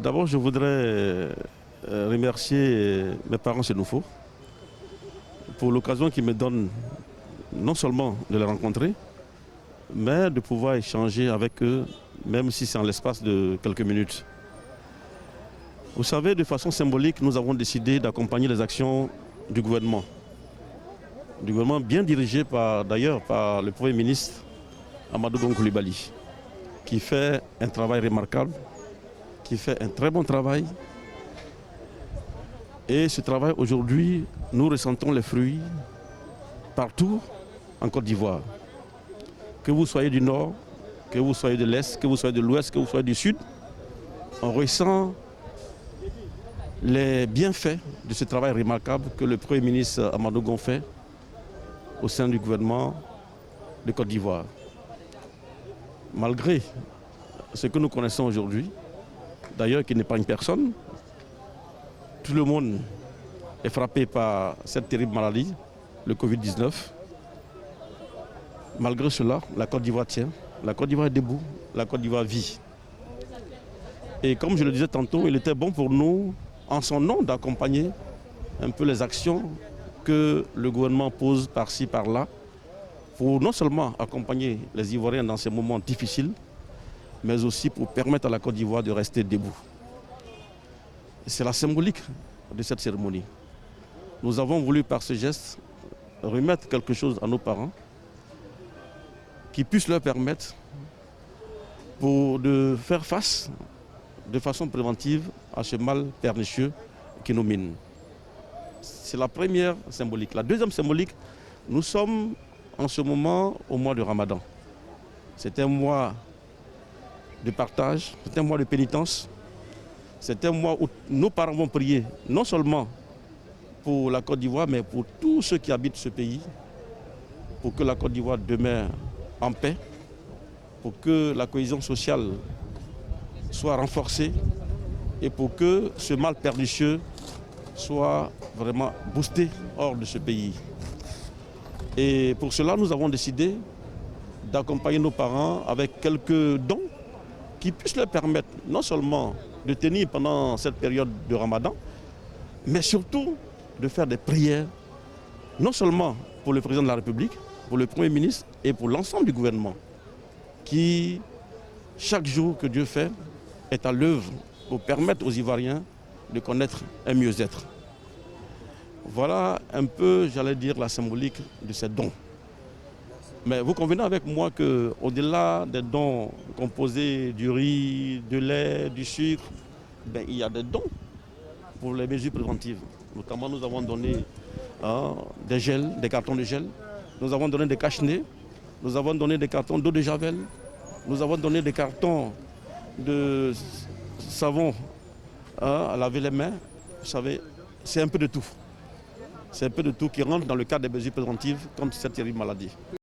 D'abord, je voudrais remercier mes parents chez Noufo pour l'occasion qu'ils me donnent non seulement de les rencontrer, mais de pouvoir échanger avec eux, même si c'est en l'espace de quelques minutes. Vous savez, de façon symbolique, nous avons décidé d'accompagner les actions du gouvernement. Du gouvernement bien dirigé d'ailleurs par le Premier ministre Amadou Gon Coulibaly, qui fait un travail remarquable, qui fait un très bon travail. Et ce travail, aujourd'hui, nous ressentons les fruits partout en Côte d'Ivoire. Que vous soyez du Nord, que vous soyez de l'Est, que vous soyez de l'Ouest, que vous soyez du Sud, on ressent les bienfaits de ce travail remarquable que le Premier ministre Amadou Gon fait au sein du gouvernement de Côte d'Ivoire. Malgré ce que nous connaissons aujourd'hui, d'ailleurs qui n'est pas une personne, tout le monde est frappé par cette terrible maladie, le Covid-19. Malgré cela, la Côte d'Ivoire tient, la Côte d'Ivoire est debout, la Côte d'Ivoire vit. Et comme je le disais tantôt, il était bon pour nous, en son nom, d'accompagner un peu les actions que le gouvernement pose par-ci, par-là, pour non seulement accompagner les Ivoiriens dans ces moments difficiles, mais aussi pour permettre à la Côte d'Ivoire de rester debout. C'est la symbolique de cette cérémonie. Nous avons voulu par ce geste remettre quelque chose à nos parents qui puisse leur permettre de faire face de façon préventive à ce mal pernicieux qui nous mine. C'est la première symbolique. La deuxième symbolique, nous sommes en ce moment au mois de Ramadan. C'est un mois de partage, c'est un mois de pénitence. C'est un mois où nos parents vont prier, non seulement pour la Côte d'Ivoire, mais pour tous ceux qui habitent ce pays, pour que la Côte d'Ivoire demeure en paix, pour que la cohésion sociale soit renforcée et pour que ce mal pernicieux soit vraiment boosté hors de ce pays. Et pour cela, nous avons décidé d'accompagner nos parents avec quelques dons qui puissent leur permettre non seulement de tenir pendant cette période de Ramadan, mais surtout de faire des prières, non seulement pour le président de la République, pour le Premier ministre et pour l'ensemble du gouvernement, qui, chaque jour que Dieu fait, est à l'œuvre pour permettre aux Ivoiriens de connaître un mieux-être. Voilà un peu, j'allais dire, la symbolique de ces dons. Mais vous convenez avec moi qu'au-delà des dons composés du riz, de lait, du sucre, il y a des dons pour les mesures préventives. Notamment, nous avons donné des gels, des cartons de gel. Nous avons donné des cache-nez. Nous avons donné des cartons d'eau de Javel. Nous avons donné des cartons de savon à laver les mains. Vous savez, c'est un peu de tout. C'est un peu de tout qui rentre dans le cadre des mesures préventives contre cette terrible maladie.